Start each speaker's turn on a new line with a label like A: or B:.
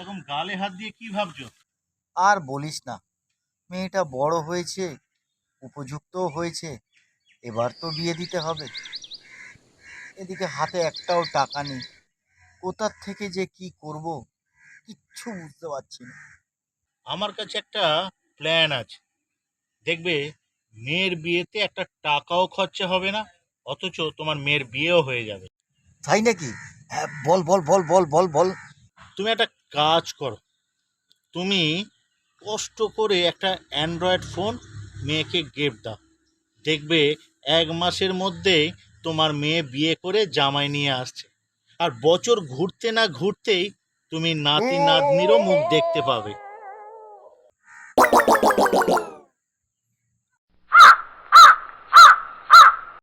A: ওরকম গালে হাত দিয়ে কি ভাবছো?
B: আর বলিস না, মেয়েটা বড় হয়েছে, উপযুক্তও হয়েছে, এবার তো বিয়ে দিতে হবে। এদিকে হাতে একটাও টাকা নেই, কোথার থেকে যে কি করব কিচ্ছু বুঝতে পারছি না।
A: আমার কাছে একটা প্ল্যান আছে। দেখবে, মেয়ের বিয়েতে একটা টাকাও খরচা হবে না, অথচ তোমার মেয়ের বিয়েও হয়ে যাবে।
B: তাই নাকি? হ্যাঁ, বল বল বল বল বল বল।
A: তুমি একটা কাজ করো, তুমি কষ্ট করে একটা অ্যান্ড্রয়েড ফোন মেয়েকে গিফট দাও। দেখবে 1 মাসের মধ্যেই তোমার মেয়ে বিয়ে করে জামাই নিয়ে আসছে। আর বছর ঘুরতে না ঘুরতেই তুমি নাতি নাতনিরও মুখ দেখতে পাবে।